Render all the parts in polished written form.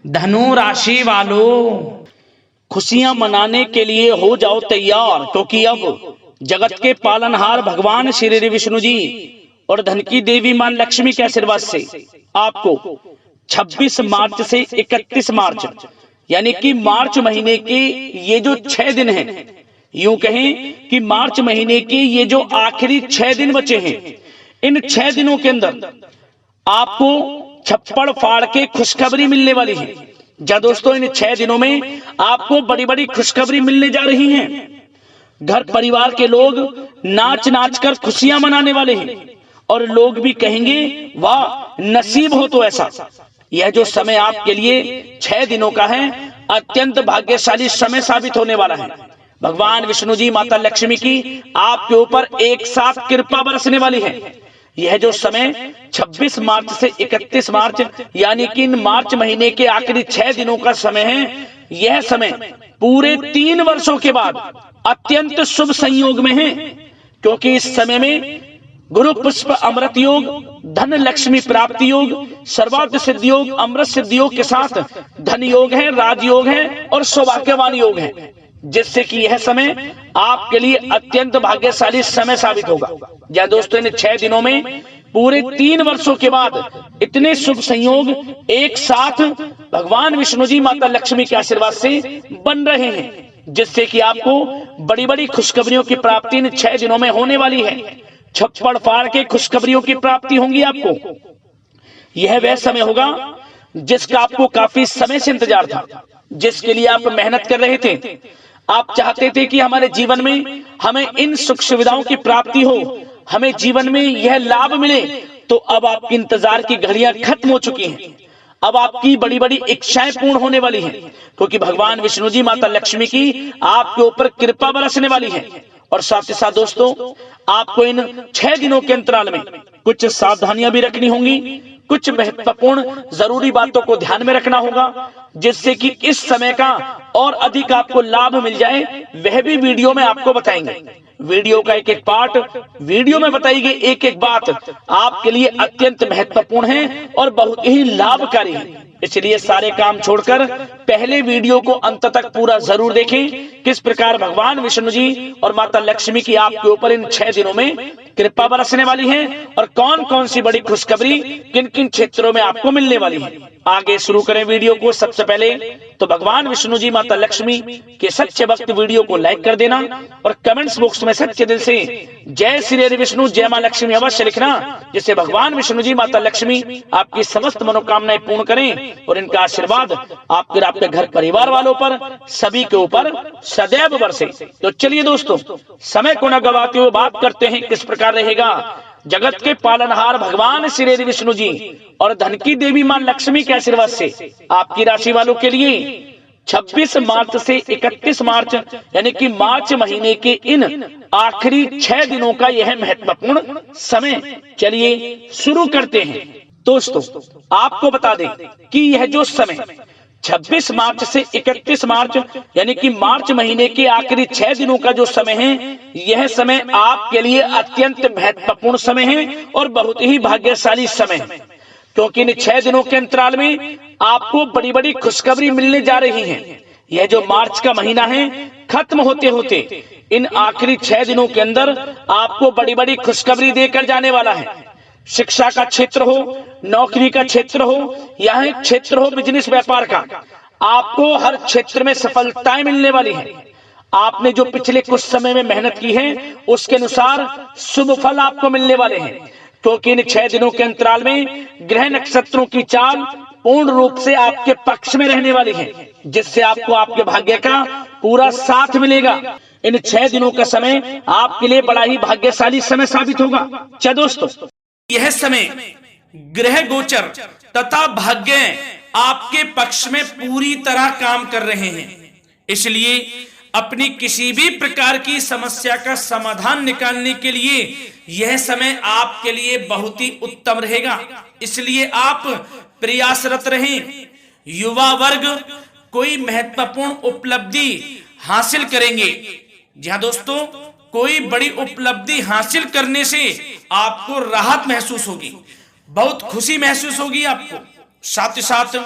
धनु राशि वालों, खुशियां मनाने के लिए हो जाओ तैयार, क्योंकि अब जगत के पालनहार भगवान श्री विष्णु जी और धन की देवी मां लक्ष्मी के आशीर्वाद से आपको 26 मार्च से 31 मार्च यानी कि मार्च महीने के ये जो 6 दिन हैं, यूं कहें कि मार्च महीने के ये जो आखिरी 6 दिन बचे हैं, इन 6 दिनों के अंदर आपको छप्पड़ फाड़ के खुशखबरी मिलने वाली है। जा दोस्तों, इन 6 दिनों में आपको बड़ी बड़ी खुशखबरी मिलने जा रही हैं। घर परिवार के लोग नाच नाच कर खुशियां मनाने वाले हैं और लोग भी कहेंगे वाह नसीब हो तो ऐसा। यह जो समय आपके लिए 6 दिनों का है, अत्यंत भाग्यशाली समय साबित होने वाला है। भगवान विष्णु जी माता लक्ष्मी की आपके ऊपर एक साथ कृपा बरसने वाली है। यह जो समय 26 मार्च से 31 मार्च यानी कि इन मार्च महीने के आखिरी 6 दिनों का समय है, यह समय पूरे 3 वर्षों के बाद अत्यंत शुभ संयोग में है, क्योंकि इस समय में गुरु पुष्प अमृत योग, धन लक्ष्मी प्राप्ति योग, सर्वार्थ सिद्धि योग, अमृत सिद्धि योग के साथ धन योग है, राजयोग है और सौभाग्यवान योग है, जिससे कि यह समय आपके लिए अत्यंत भाग्यशाली समय साबित होगा। या दोस्तों, इन 6 दिनों में पूरे 3 वर्षों के बाद इतने शुभ संयोग एक साथ भगवान विष्णु जी माता लक्ष्मी के आशीर्वाद से बन रहे हैं, जिससे कि आपको बड़ी बड़ी खुशखबरियों की प्राप्ति इन 6 दिनों में होने वाली है। छप्पड़ फाड़ के खुशखबरियों की प्राप्ति होंगी आपको। यह वह समय होगा जिसका आपको काफी समय से इंतजार था, जिसके लिए आप मेहनत कर रहे थे। आप चाहते थे कि हमारे जीवन में हमें इन सुख सुविधाओं की प्राप्ति हो, हमें जीवन में यह लाभ मिले। तो अब आपकी इंतजार की घड़ियां खत्म हो चुकी हैं। अब आपकी बड़ी बड़ी इच्छाएं पूर्ण होने वाली हैं, क्योंकि भगवान विष्णु जी माता लक्ष्मी की आपके ऊपर कृपा बरसने वाली है। और साथ ही साथ दोस्तों, आपको इन 6 दिनों के अंतराल में कुछ सावधानियां भी रखनी होंगी, कुछ महत्वपूर्ण जरूरी बातों को ध्यान में रखना होगा, जिससे कि इस समय का और अधिक आपको लाभ मिल जाए। वह भी वीडियो में आपको बताएंगे। वीडियो का एक एक पार्ट, वीडियो में बताई गई एक एक बात आपके लिए अत्यंत महत्वपूर्ण है और बहुत ही लाभकारी है। इसलिए सारे काम छोड़कर पहले वीडियो को अंत तक पूरा जरूर देखें। किस प्रकार भगवान विष्णु जी और माता लक्ष्मी की आपके ऊपर इन 6 दिनों में कृपा बरसने वाली है और कौन कौन सी बड़ी खुशखबरी किन किन क्षेत्रों में आपको मिलने वाली है। आगे शुरू करें वीडियो को। सबसे पहले तो भगवान विष्णु जी माता लक्ष्मी के सच्चे भक्त वीडियो को लाइक कर देना और कमेंट्स बॉक्स में सच्चे दिल से जय श्री हरि विष्णु जय मां लक्ष्मी अवश्य लिखना, जिससे भगवान विष्णु जी माता लक्ष्मी आपकी समस्त मनोकामनाएं पूर्ण करें और इनका आशीर्वाद आपके घर परिवार वालों पर सभी के ऊपर सदैव बरसे। तो चलिए दोस्तों, समय को न गवाते हुए बात करते हैं किस प्रकार रहेगा जगत के पालनहार भगवान श्री हरि विष्णु जी और धन की देवी मां लक्ष्मी के आशीर्वाद से आपकी राशि वालों के लिए 26 मार्च से 31 मार्च यानी कि मार्च महीने के इन आखिरी 6 दिनों का यह महत्वपूर्ण समय। चलिए शुरू करते हैं। दोस्तों, आपको बता दें कि यह जो समय 26 मार्च से 31 मार्च यानी कि मार्च महीने के आखिरी 6 दिनों का जो समय है, यह समय आपके लिए अत्यंत महत्वपूर्ण समय है और बहुत ही भाग्यशाली समय है, क्योंकि इन 6 दिनों के अंतराल में आपको बड़ी बड़ी खुशखबरी मिलने जा रही है। यह जो मार्च का महीना है, खत्म होते होते इन आखिरी 6 दिनों के अंदर आपको बड़ी बड़ी खुशखबरी देकर जाने वाला है। शिक्षा का क्षेत्र हो, नौकरी का क्षेत्र हो, या क्षेत्र हो बिजनेस व्यापार का, आपको हर क्षेत्र में सफलताएं मिलने वाली है। आपने जो पिछले कुछ समय में मेहनत की है, उसके अनुसार शुभ फल आपको मिलने वाले हैं, क्योंकि इन 6 दिनों के अंतराल में ग्रह नक्षत्रों की चाल पूर्ण रूप से आपके पक्ष में रहने वाली है, जिससे आपको आपके भाग्य का पूरा साथ मिलेगा। इन 6 दिनों का समय आपके लिए बड़ा ही भाग्यशाली समय साबित होगा। क्या दोस्तों, यह समय ग्रह गोचर तथा भाग्य आपके पक्ष में पूरी तरह काम कर रहे हैं। इसलिए अपनी किसी भी प्रकार की समस्या का समाधान निकालने के लिए यह समय आपके लिए बहुत ही उत्तम रहेगा। इसलिए आप प्रयासरत रहें। युवा वर्ग कोई महत्वपूर्ण उपलब्धि हासिल करेंगे। जी हाँ दोस्तों, कोई बड़ी उपलब्धि हासिल करने से आपको राहत महसूस होगी, बहुत खुशी महसूस होगी आपको। साथ ही साथ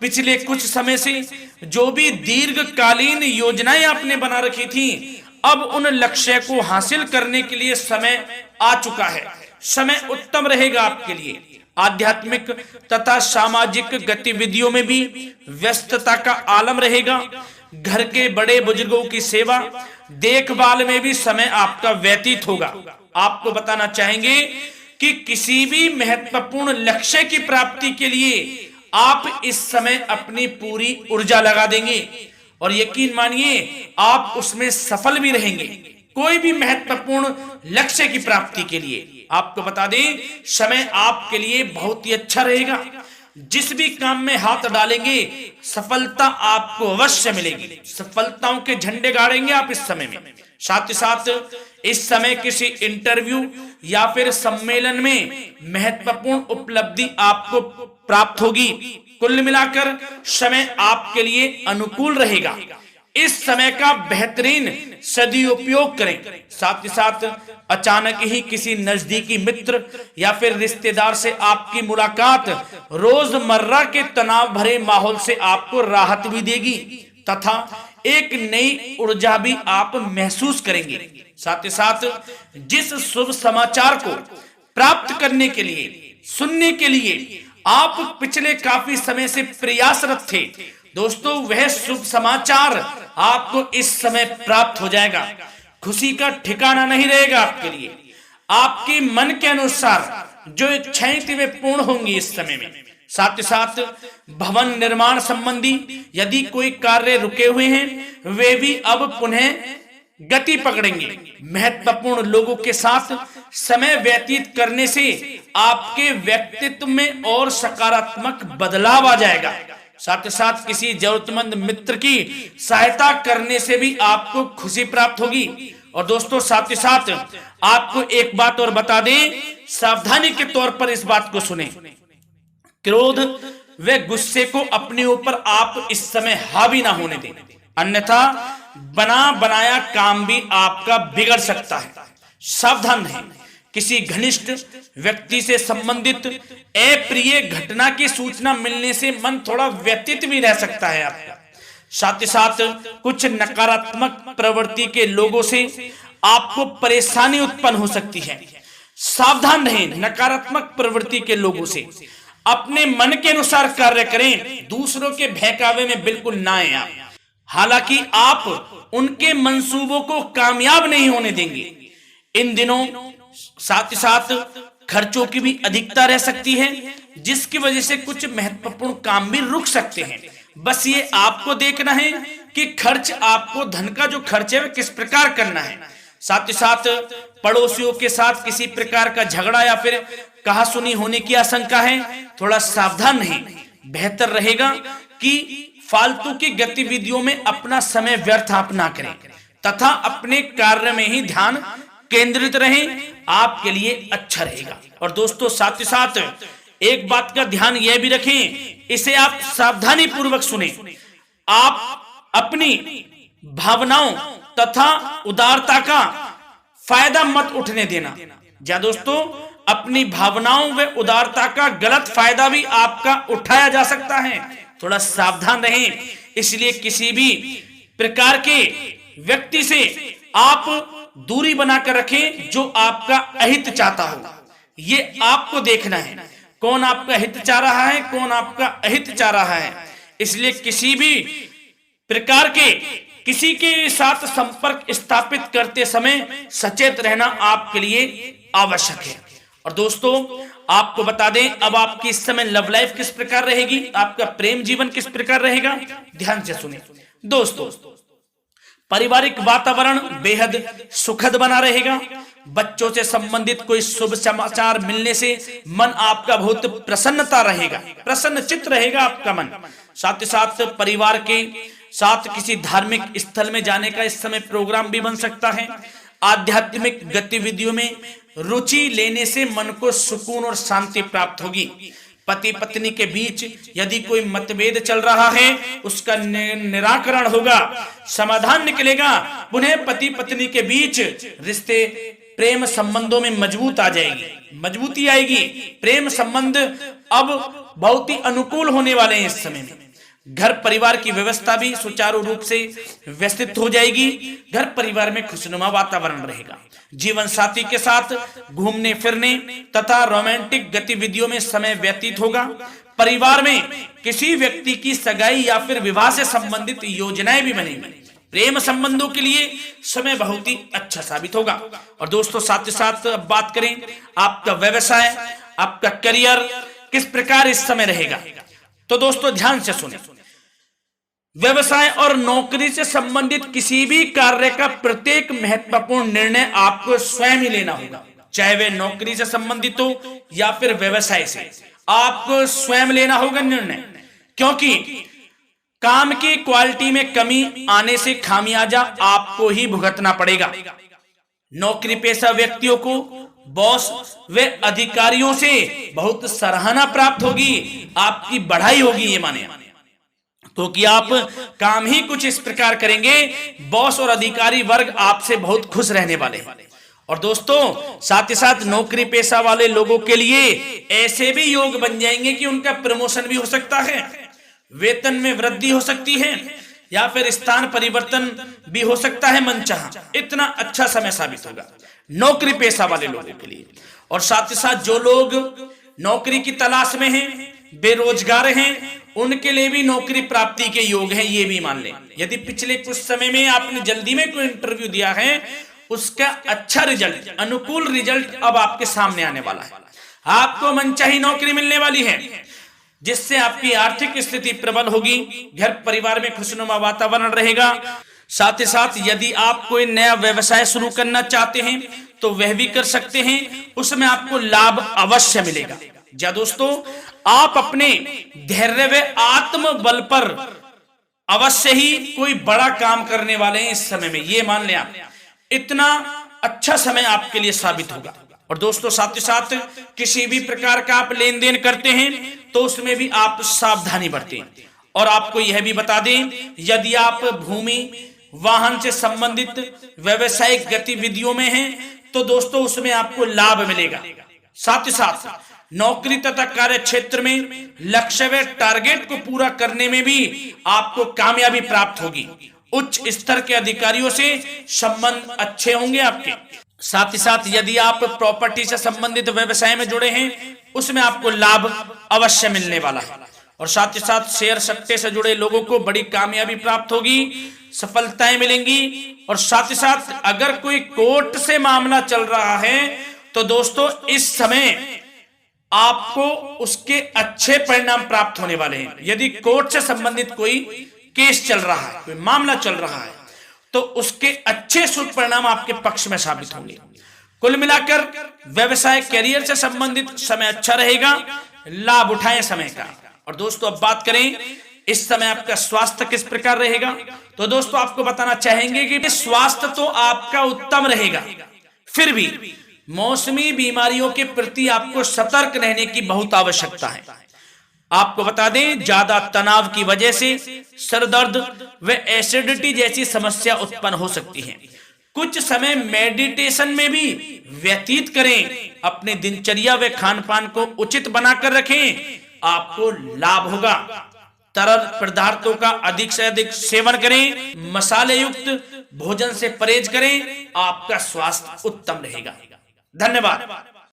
पिछले कुछ समय से जो भी दीर्घकालीन योजनाएं आपने बना रखी थी, अब उन लक्ष्य को हासिल करने के लिए समय आ चुका है। समय उत्तम रहेगा आपके लिए। आध्यात्मिक तथा सामाजिक गतिविधियों में भी व्यस्तता का आलम रहेगा। घर के बड़े बुजुर्गों की सेवा देखभाल में भी समय आपका व्यतीत होगा। आपको बताना चाहेंगे कि किसी भी महत्वपूर्ण लक्ष्य की प्राप्ति के लिए आप इस समय अपनी पूरी ऊर्जा लगा देंगे और यकीन मानिए आप उसमें सफल भी रहेंगे। कोई भी महत्वपूर्ण लक्ष्य की प्राप्ति के लिए आपको बता दें, समय आपके लिए बहुत ही अच्छा रहेगा। जिस भी काम में हाथ डालेंगे सफलता आपको अवश्य मिलेगी। सफलताओं के झंडे गाड़ेंगे आप इस समय में। साथ ही साथ इस समय किसी इंटरव्यू या फिर सम्मेलन में महत्वपूर्ण उपलब्धि आपको प्राप्त होगी। कुल मिलाकर समय आपके लिए अनुकूल रहेगा। इस समय का बेहतरीन सदुपयोग करें। साथ ही साथ अचानक ही किसी नजदीकी मित्र या फिर रिश्तेदार से आपकी मुलाकात रोजमर्रा के तनाव भरे माहौल से आपको राहत भी देगी तथा एक नई ऊर्जा भी आप महसूस करेंगे। साथ ही साथ जिस शुभ समाचार को प्राप्त करने के लिए, सुनने के लिए आप पिछले काफी समय से प्रयासरत थे दोस्तों, वह शुभ समाचार आपको इस समय प्राप्त हो जाएगा। खुशी का ठिकाना नहीं रहेगा आपके लिए। आपके मन के अनुसार जो इच्छाएं थी वे पूर्ण होंगी इस समय में। साथ ही साथ भवन निर्माण संबंधी यदि कोई कार्य रुके हुए हैं वे भी अब पुनः गति पकड़ेंगे। महत्वपूर्ण लोगों के साथ समय व्यतीत करने से आपके व्यक्तित्व में और सकारात्मक बदलाव आ जाएगा। साथ ही साथ किसी जरूरतमंद मित्र की सहायता करने से भी आपको खुशी प्राप्त होगी। और दोस्तों साथ ही साथ आपको एक बात और बता दें, सावधानी के तौर पर इस बात को सुने। क्रोध व गुस्से को अपने ऊपर आप इस समय हावी ना होने दें, अन्यथा बना बनाया काम भी आपका बिगड़ सकता है। सावधान रहें। किसी घनिष्ठ व्यक्ति से संबंधित अप्रिय घटना की सूचना मिलने से मन थोड़ा व्यतीत भी रह सकता है आपका। साथ ही साथ कुछ नकारात्मक प्रवृत्ति के लोगों से आपको परेशानी उत्पन्न हो सकती है। सावधान रहें नकारात्मक प्रवृत्ति के लोगों से। अपने मन के अनुसार कार्य करें, दूसरों के बहकावे में बिल्कुल ना आए आप। हालांकि आप उनके मंसूबों को कामयाब नहीं होने देंगे। इन दिनों साथ ही साथ खर्चों की भी अधिकता रह सकती है, जिसकी वजह से कुछ महत्वपूर्ण काम भी रुक सकते हैं। बस ये आपको देखना है कि खर्च, आपको धन का जो खर्च है वह किस प्रकार करना है। साथ ही साथ पड़ोसियों के साथ किसी प्रकार का झगड़ा या फिर कहासुनी होने की आशंका है, थोड़ा सावधान रहें। बेहतर रहेगा कि फालतू की गतिविधियों में अपना समय व्यर्थ आप ना करें तथा अपने कार्य में ही ध्यान केंद्रित रहें, आपके लिए अच्छा रहेगा। और दोस्तों साथ ही साथ एक बात का ध्यान यह भी रखें, इसे आप सावधानी पूर्वक सुने। आप अपनी भावनाओं तथा उदारता का फायदा मत उठने देना। जा दोस्तों, अपनी भावनाओं व उदारता का गलत फायदा भी आपका उठाया जा सकता है, थोड़ा सावधान रहें। इसलिए किसी भी प्रकार के व्यक्ति से आप दूरी बनाकर रखें जो आपका अहित चाहता हो। ये आपको देखना है, कौन आपका हित चाह रहा है, कौन आपका अहित चाह रहा है। इसलिए किसी भी प्रकार के किसी के साथ संपर्क स्थापित करते समय सचेत रहना आपके लिए आवश्यक है। और दोस्तों आपको बता दें, अब आपकी इस समय लव लाइफ किस प्रकार रहेगी, आपका प्रेम जीवन किस प्रकार रहेगा, ध्यान से सुने। दोस्तों पारिवारिक वातावरण बेहद सुखद बना रहेगा। बच्चों से संबंधित कोई शुभ समाचार मिलने से मन आपका बहुत प्रसन्नता रहेगा, प्रसन्न चित्त रहेगा आपका मन। साथ ही साथ परिवार के साथ किसी धार्मिक स्थल में जाने का इस समय प्रोग्राम भी बन सकता है। आध्यात्मिक गतिविधियों में रुचि लेने से मन को सुकून और शांति प्राप्त होगी। पति पत्नी के बीच यदि कोई मतभेद चल रहा है उसका निराकरण होगा, समाधान निकलेगा। पुनः पति पत्नी के बीच रिश्ते प्रेम संबंधों में मजबूत आ जाएगी, मजबूती आएगी। प्रेम संबंध अब बहुत ही अनुकूल होने वाले हैं इस समय में। घर परिवार की व्यवस्था भी सुचारू रूप से व्यवस्थित हो जाएगी। घर परिवार में खुशनुमा वातावरण रहेगा। जीवन साथी के साथ घूमने फिरने तथा रोमांटिक गतिविधियों में समय व्यतीत होगा। परिवार में किसी व्यक्ति की सगाई या फिर विवाह से संबंधित योजनाएं भी बनेंगी। प्रेम संबंधों के लिए समय बहुत ही अच्छा साबित होगा। और दोस्तों साथ ही साथ अब बात करें आपका व्यवसाय, आपका करियर किस प्रकार इस समय रहेगा, तो दोस्तों ध्यान से सुने। व्यवसाय और नौकरी से संबंधित किसी भी कार्य का प्रत्येक महत्वपूर्ण निर्णय आपको स्वयं ही लेना होगा, चाहे वे नौकरी से संबंधित हो या फिर व्यवसाय से, आपको स्वयं लेना होगा निर्णय। क्योंकि काम की क्वालिटी में कमी आने से खामियाजा आपको ही भुगतना पड़ेगा। नौकरी पेशा व्यक्तियों को बॉस व अधिकारियों से बहुत सराहना प्राप्त होगी, आपकी बढ़ाई होगी, ये माने, क्योंकि आप काम ही कुछ इस प्रकार करेंगे, बॉस और अधिकारी वर्ग आपसे बहुत खुश रहने वाले हैं। और दोस्तों साथ ही साथ नौकरी पेशा वाले लोगों के लिए ऐसे भी योग बन जाएंगे कि उनका प्रमोशन भी हो सकता है, वेतन में वृद्धि हो सकती है, या फिर स्थान परिवर्तन भी हो सकता है मनचाहा। इतना अच्छा समय साबित होगा नौकरी पेशा वाले लोगों के लिए। और साथ ही साथ जो लोग नौकरी की तलाश में हैं, बेरोजगार हैं, उनके लिए भी नौकरी प्राप्ति के योग हैं, ये भी मान लें। यदि पिछले कुछ समय में आपने जल्दी में कोई इंटरव्यू दिया है, उसका अच्छा रिजल्ट, अनुकूल रिजल्ट अब आपके सामने आने वाला है। आपको मनचाही नौकरी मिलने वाली है, जिससे आपकी आर्थिक स्थिति प्रबल होगी। घर परिवार में खुशनुमा वातावरण रहेगा। साथ ही साथ यदि आप कोई नया व्यवसाय शुरू करना चाहते हैं तो वह भी कर सकते हैं, उसमें आपको लाभ अवश्य मिलेगा। जा दोस्तों, आप अपने धैर्य व आत्मबल पर अवश्य ही कोई बड़ा काम करने वाले हैं इस समय में, ये मान लें आप। इतना अच्छा समय आपके लिए साबित होगा। और दोस्तों साथ ही साथ किसी भी प्रकार का आप लेन देन करते हैं तो उसमें भी आप सावधानी बरतें। और आपको यह भी बता दें, यदि आप भूमि वाहन से संबंधित व्यावसायिक गतिविधियों में हैं तो दोस्तों उसमें आपको लाभ मिलेगा। साथ ही साथ नौकरी तथा कार्य क्षेत्र में लक्ष्य व टारगेट को पूरा करने में भी आपको कामयाबी प्राप्त होगी। उच्च स्तर के अधिकारियों से संबंध अच्छे होंगे आपके। साथ ही साथ यदि आप प्रॉपर्टी से संबंधित व्यवसाय में जुड़े हैं, उसमें आपको लाभ अवश्य मिलने वाला है। और साथ ही साथ शेयर सट्टे से जुड़े लोगों को बड़ी कामयाबी प्राप्त होगी, सफलताएं मिलेंगी। और साथ ही साथ अगर कोई कोर्ट से मामला चल रहा है तो दोस्तों इस समय आपको उसके अच्छे परिणाम प्राप्त होने वाले हैं। यदि कोर्ट से संबंधित कोई केस चल रहा है, कोई मामला चल रहा है, तो उसके अच्छे शुभ परिणाम आपके पक्ष में साबित होंगे। कुल मिलाकर व्यवसाय करियर से संबंधित समय अच्छा रहेगा, लाभ उठाएं समय का। और दोस्तों अब बात करें इस समय आपका स्वास्थ्य किस प्रकार रहेगा, तो दोस्तों आपको बताना चाहेंगे कि स्वास्थ्य तो आपका उत्तम रहेगा, फिर भी मौसमी बीमारियों के प्रति आपको सतर्क रहने की बहुत आवश्यकता है। आपको बता दें, ज्यादा तनाव की वजह से सर दर्द व एसिडिटी जैसी समस्या उत्पन्न हो सकती है। कुछ समय मेडिटेशन में भी व्यतीत करें, अपने दिनचर्या व खान पान को उचित बनाकर रखें, आपको लाभ होगा। तरल पदार्थों का अधिक से अधिक सेवन करें, मसाले युक्त भोजन से परहेज करें, आपका स्वास्थ्य उत्तम रहेगा। धन्यवाद।